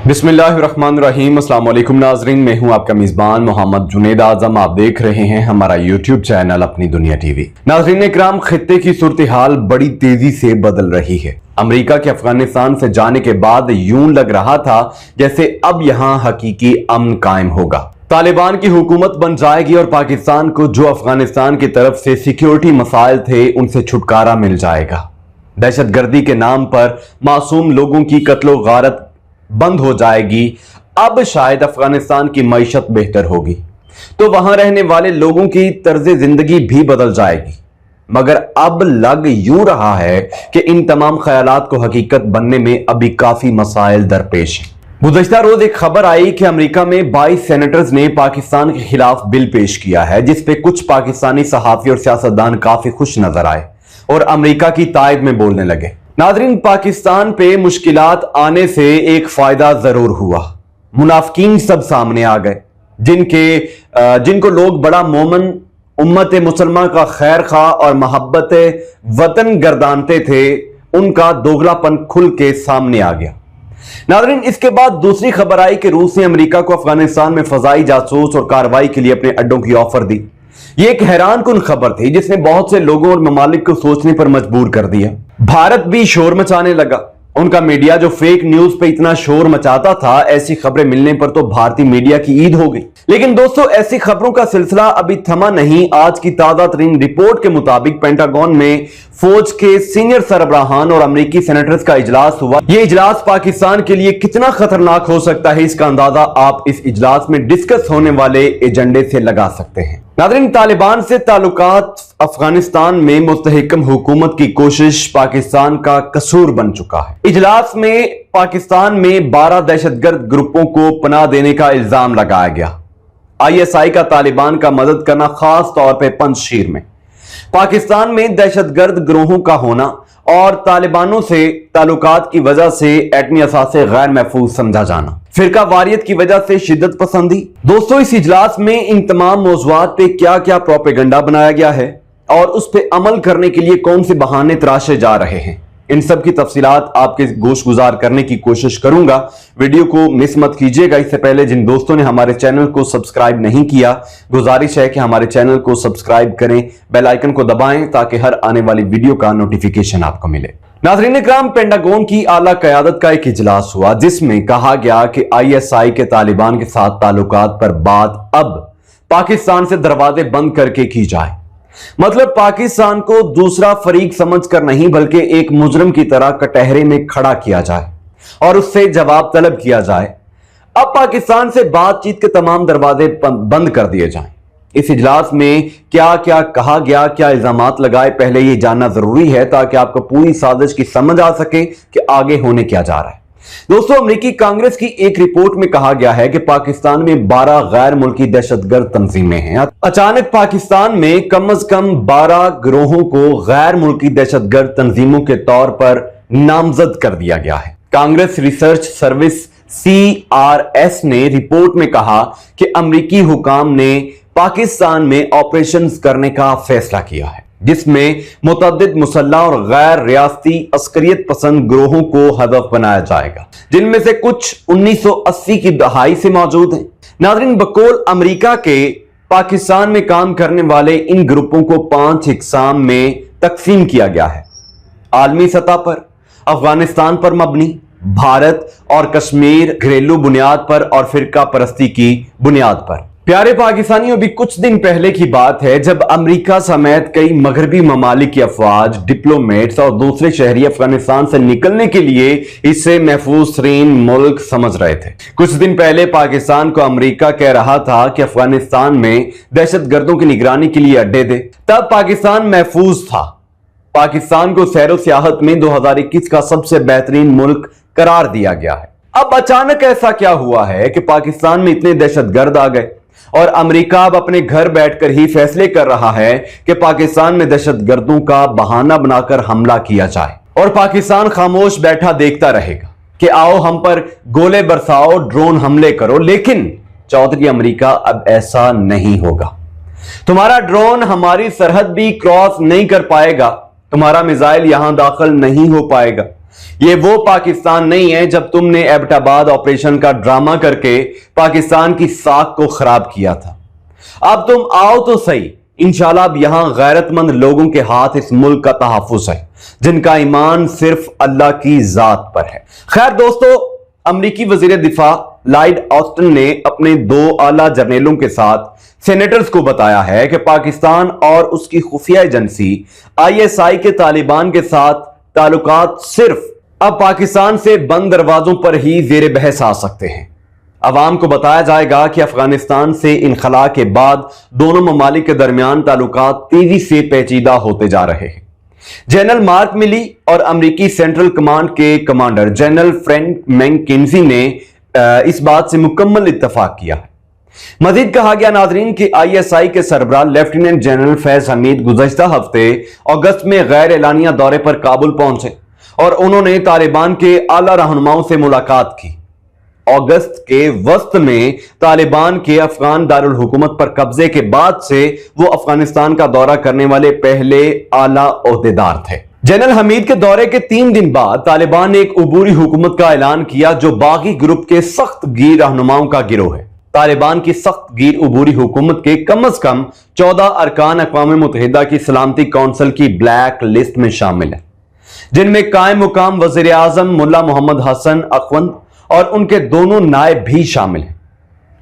बिस्मिल्लाहिर्रहमानिर्रहीम। अस्सलाम वालेकुम नाज़रीन, मैं हूं आपका मेज़बान मोहम्मद जुनैद आज़म। आप देख रहे हैं हमारा यूट्यूब चैनल अपनी दुनिया टीवी। नाज़रीन इकराम, खित्ते की सूरत हाल बड़ी तेजी से बदल रही है। अमेरिका के अफगानिस्तान से जाने के बाद यूं लग रहा था जैसे अब यहां हकीकी अमन कायम होगा, तालिबान की हुकूमत बन जाएगी और पाकिस्तान को जो अफगानिस्तान की तरफ से सिक्योरिटी मसाइल थे उनसे छुटकारा मिल जाएगा। दहशतगर्दी के नाम पर मासूम लोगों की कत्लो गारत बंद हो जाएगी। अब शायद अफगानिस्तान की मईशत बेहतर होगी तो वहां रहने वाले लोगों की तर्ज जिंदगी भी बदल जाएगी। मगर अब लग यूं रहा है कि इन तमाम ख्यालात को हकीकत बनने में अभी काफी मसाइल दरपेश हैं। गुज़श्ता रोज एक खबर आई कि अमेरिका में 22 सेनेटर्स ने पाकिस्तान के खिलाफ बिल पेश किया है, जिसपे कुछ पाकिस्तानी सहाफी और सियासतदान काफी खुश नजर आए और अमेरिका की तायद में बोलने लगे। नाज़रीन, पाकिस्तान पे मुश्किलात आने से एक फायदा जरूर हुआ। मुनाफिकीन सब सामने आ गए, जिनको लोग बड़ा मोमन, उम्मत मुसलमान का खैर खा और मोहब्बत वतन गर्दानते थे, उनका दोगलापन खुल के सामने आ गया। नाज़रीन, इसके बाद दूसरी खबर आई कि रूस ने अमेरिका को अफगानिस्तान में फजाई जासूस और कार्रवाई के लिए अपने अड्डों की ऑफर दी। ये एक हैरानकुन खबर थी जिसने बहुत से लोगों और ममालिक को सोचने पर मजबूर कर दिया। भारत भी शोर मचाने लगा। उनका मीडिया जो फेक न्यूज पे इतना शोर मचाता था, ऐसी खबरें मिलने पर तो भारतीय मीडिया की ईद हो गई। लेकिन दोस्तों, ऐसी खबरों का सिलसिला अभी थमा नहीं। आज की ताजा तरीन रिपोर्ट के मुताबिक पेंटागन में फौज के सीनियर सरबराहान और अमेरिकी सेनेटर्स का इजलास हुआ। यह इजलास पाकिस्तान के लिए कितना खतरनाक हो सकता है, इसका अंदाजा आप इस इजलास में डिस्कस होने वाले एजेंडे से लगा सकते हैं। नाज़रीन, तालिबान से ताल्लुकात अफगानिस्तान में मुस्तहकम हुकूमत की कोशिश पाकिस्तान का कसूर बन चुका है। इजलास में पाकिस्तान में 12 दहशतगर्द ग्रुपों को पनाह देने का इल्जाम लगाया गया। ISI का तालिबान का मदद करना, खास तौर पर पंजशीर में पाकिस्तान में दहशतगर्द गिरोहों का होना और तालिबानों से ताल्लुकात की वजह से एटमी असासे गैर महफूज समझा जाना, फिरका वारियत की वजह से शिद्दत पसंदी। दोस्तों, इस इजलास में इन तमाम मौज़ूआत पे क्या क्या प्रोपेगेंडा बनाया गया है और उस पे अमल करने के लिए कौन से बहाने तराशे जा रहे हैं, इन सब की तफसीलात आपके गोश गुजार करने की कोशिश करूंगा। वीडियो को मिस मत कीजिएगा। इससे पहले जिन दोस्तों ने हमारे चैनल को सब्सक्राइब नहीं किया, गुजारिश है कि हमारे चैनल को सब्सक्राइब करें, बेल आइकन को दबाएं ताकि हर आने वाली वीडियो का नोटिफिकेशन आपको मिले। नाज़रीन इकराम, पेंटागन की आला क़यादत का एक इजलास हुआ जिसमें कहा गया कि ISI के तालिबान के साथ ताल्लुकात पर बात अब पाकिस्तान से दरवाजे बंद करके की जाए। मतलब पाकिस्तान को दूसरा फरीक समझकर नहीं बल्कि एक मुजरिम की तरह कटहरे में खड़ा किया जाए और उससे जवाब तलब किया जाए। अब पाकिस्तान से बातचीत के तमाम दरवाजे बंद कर दिए जाएं। इस इजलास में क्या क्या कहा गया, क्या इल्जामात लगाए, पहले यह जानना जरूरी है ताकि आपको पूरी साजिश की समझ आ सके कि आगे होने क्या जा रहा है। दोस्तों, अमेरिकी कांग्रेस की एक रिपोर्ट में कहा गया है कि पाकिस्तान में 12 गैर मुल्की दहशतगर्द तंजीमें हैं। अचानक पाकिस्तान में कम से कम 12 गिरोहों को गैर मुल्की दहशतगर्द तंजीमों के तौर पर नामजद कर दिया गया है। कांग्रेस रिसर्च सर्विस CRS ने रिपोर्ट में कहा कि अमेरिकी हुकाम ने पाकिस्तान में ऑपरेशन करने का फैसला किया है जिसमें मुतअद्दिद मुसल्लह और गैर रियासती अस्करियत पसंद गिरोहों को हदफ बनाया जाएगा, जिनमें से कुछ 1980 की दहाई से मौजूद हैं। नाज़रीन, बकौल अमेरिका के पाकिस्तान में काम करने वाले इन ग्रुपों को 5 इकसाम में तकसीम किया गया है। आलमी सतह पर, अफगानिस्तान पर मबनी, भारत और कश्मीर, घरेलू बुनियाद पर और फिरका परस्ती की बुनियाद पर। प्यारे पाकिस्तानियों, भी कुछ दिन पहले की बात है जब अमेरिका समेत कई मगरबी ममालिक की अफवाज, डिप्लोमेट्स और दूसरे शहरी अफगानिस्तान से निकलने के लिए इसे महफूज तरीन मुल्क समझ रहे थे। कुछ दिन पहले पाकिस्तान को अमेरिका कह रहा था कि अफगानिस्तान में दहशतगर्दों की निगरानी के लिए अड्डे दे, तब पाकिस्तान महफूज था। पाकिस्तान को सैरो सियाहत में 2021 का सबसे बेहतरीन मुल्क करार दिया गया है। अब अचानक ऐसा क्या हुआ है कि पाकिस्तान में इतने दहशतगर्द आ गए और अमेरिका अब अपने घर बैठकर ही फैसले कर रहा है कि पाकिस्तान में दहशतगर्दों का बहाना बनाकर हमला किया जाए और पाकिस्तान खामोश बैठा देखता रहेगा कि आओ हम पर गोले बरसाओ, ड्रोन हमले करो। लेकिन चौधरी अमेरिका, अब ऐसा नहीं होगा। तुम्हारा ड्रोन हमारी सरहद भी क्रॉस नहीं कर पाएगा, तुम्हारा मिसाइल यहां दाखिल नहीं हो पाएगा, یہ وہ پاکستان نہیں ہے جب تم نے ایبٹآباد آپریشن کا ڈرامہ کر کے پاکستان کی ساکھ کو خراب کیا تھا۔ اب تم آؤ تو صحیح، انشاءاللہ اب یہاں غیرت مند لوگوں کے ہاتھ اس ملک کا تحفظ ہے، جن کا ایمان صرف اللہ کی ذات پر ہے۔ خیر دوستو، امریکی وزیر دفاع لائیڈ آسٹن نے اپنے 2 اعلیٰ جرنیلوں کے ساتھ سینیٹرز کو بتایا ہے کہ پاکستان اور اس کی خفیہ ایجنسی ISI کے طالبان کے ساتھ تعلقات صرف اب پاکستان سے بند دروازوں پر ہی زیر بحث آ سکتے ہیں۔ عوام کو بتایا جائے گا کہ افغانستان سے انخلا کے بعد دونوں ممالک کے درمیان تعلقات تیزی سے پیچیدہ ہوتے جا رہے ہیں۔ جنرل مارک ملی اور امریکی سینٹرل کمانڈ کے کمانڈر جنرل فرینک مینکینزی نے اس بات سے مکمل اتفاق کیا ہے۔ مزید کہا گیا ناظرین کہ ISI کے سربراہ لیفٹیننٹ جنرل فیض حمید گزشتہ ہفتے اگست میں غیر اعلانیہ دورے پر کابل پہنچے اور انہوں نے طالبان کے اعلیٰ رہنماؤں سے ملاقات کی۔ اگست کے وسط میں طالبان کے افغان دارالحکومت پر قبضے کے بعد سے وہ افغانستان کا دورہ کرنے والے پہلے اعلیٰ عہدیدار تھے۔ جنرل حمید کے دورے کے 3 دن بعد طالبان نے ایک عبوری حکومت کا اعلان کیا جو باغی گروپ کے سخت گیر رہنماؤں کا گروہ ہے۔ طالبان کی سخت گیر عبوری حکومت کے کم از کم 14 ارکان اقوام متحدہ کی سلامتی کونسل کی بلیک لسٹ میں شامل ہیں، جن میں قائم مقام وزیر اعظم ملا محمد حسن اخوند اور ان کے دونوں نائب بھی شامل ہیں۔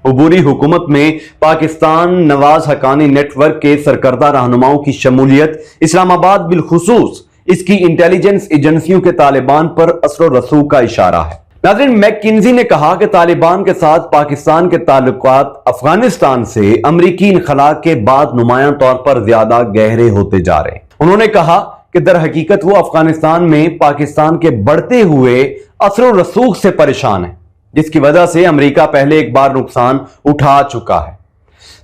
عبوری حکومت میں پاکستان نواز حقانی نیٹ ورک کے سرکردہ رہنماؤں کی شمولیت اسلام آباد بالخصوص اس کی انٹیلیجنس ایجنسیوں کے طالبان پر اثر و رسوخ کا اشارہ ہے۔ ناظرین، میکنزی نے کہا کہ طالبان کے ساتھ پاکستان کے تعلقات افغانستان سے امریکی انخلا کے بعد نمایاں طور پر زیادہ گہرے ہوتے جا رہے ہیں۔ انہوں نے کہا کہ در حقیقت وہ افغانستان میں پاکستان کے بڑھتے ہوئے اثر و رسوخ سے پریشان ہے، جس کی وجہ سے امریکہ پہلے ایک بار نقصان اٹھا چکا ہے۔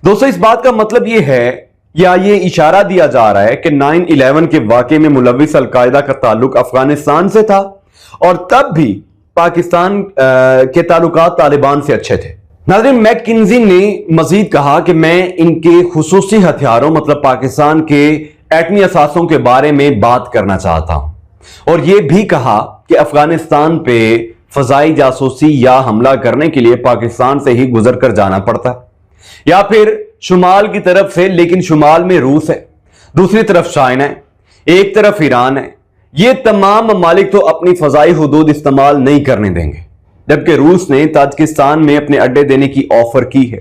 دوستو، اس بات کا مطلب یہ ہے یا یہ اشارہ دیا جا رہا ہے کہ 9/11 کے واقعے میں ملوث القاعدہ کا تعلق افغانستان سے تھا اور تب بھی پاکستان کے تعلقات طالبان سے اچھے تھے۔ ناظرین، میکنزی نے مزید کہا کہ میں ان کے خصوصی ہتھیاروں مطلب پاکستان کے ایٹمی اثاثوں کے بارے میں بات کرنا چاہتا ہوں، اور یہ بھی کہا کہ افغانستان پہ فضائی جاسوسی یا حملہ کرنے کے لیے پاکستان سے ہی گزر کر جانا پڑتا ہے یا پھر شمال کی طرف سے، لیکن شمال میں روس ہے، دوسری طرف چائنا ہے، ایک طرف ایران ہے۔ یہ تمام ممالک تو اپنی فضائی حدود استعمال نہیں کرنے دیں گے، جبکہ روس نے تاجکستان میں اپنے اڈے دینے کی آفر کی ہے،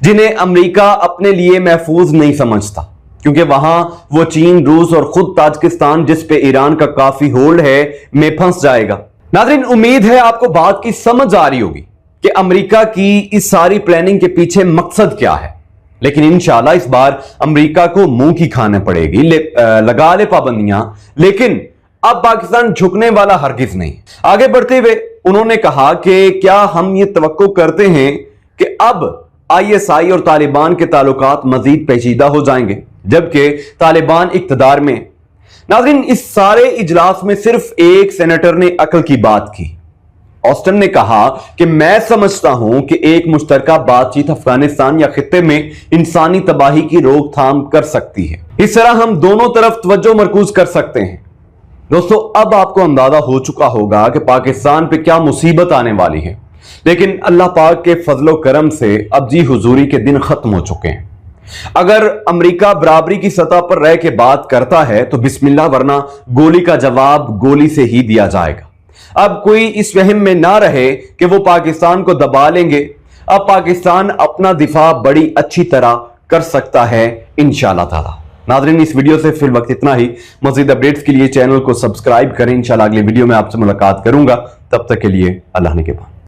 جنہیں امریکہ اپنے لیے محفوظ نہیں سمجھتا، کیونکہ وہاں وہ چین، روس اور خود تاجکستان جس پہ ایران کا کافی ہولڈ ہے میں پھنس جائے گا۔ ناظرین، امید ہے آپ کو بات کی سمجھ آ رہی ہوگی کہ امریکہ کی اس ساری پلاننگ کے پیچھے مقصد کیا ہے، لیکن انشاءاللہ اس بار امریکہ کو منہ کی کھانے پڑے گی، لگا لے پابندیاں، لیکن اب پاکستان جھکنے والا ہرگز نہیں۔ آگے بڑھتے ہوئے انہوں نے کہا کہ کیا ہم یہ توقع کرتے ہیں کہ اب ISI اور طالبان کے تعلقات مزید پیچیدہ ہو جائیں گے جبکہ طالبان اقتدار میں؟ ناظرین، اس سارے اجلاس میں صرف ایک سینیٹر نے عقل کی بات کی۔ آسٹن نے کہا کہ میں سمجھتا ہوں کہ ایک مشترکہ بات چیت افغانستان یا خطے میں انسانی تباہی کی روک تھام کر سکتی ہے۔ اس طرح ہم دونوں طرف توجہ مرکوز کر سکتے ہیں۔ دوستو، اب آپ کو اندازہ ہو چکا ہوگا کہ پاکستان پہ کیا مصیبت آنے والی ہے، لیکن اللہ پاک کے فضل و کرم سے اب جی حضوری کے دن ختم ہو چکے ہیں۔ اگر امریکہ برابری کی سطح پر رہ کے بات کرتا ہے تو بسم اللہ، ورنہ گولی کا جواب گولی سے ہی دیا جائے گا۔ اب کوئی اس وہم میں نہ رہے کہ وہ پاکستان کو دبا لیں گے۔ اب پاکستان اپنا دفاع بڑی اچھی طرح کر سکتا ہے انشاءاللہ تعالی۔ ناظرین، اس ویڈیو سے فی الوقت اتنا ہی۔ مزید اپڈیٹس کے لیے چینل کو سبسکرائب کریں۔ انشاءاللہ اگلی ویڈیو میں آپ سے ملاقات کروں گا، تب تک کے لیے اللہ نگہبان۔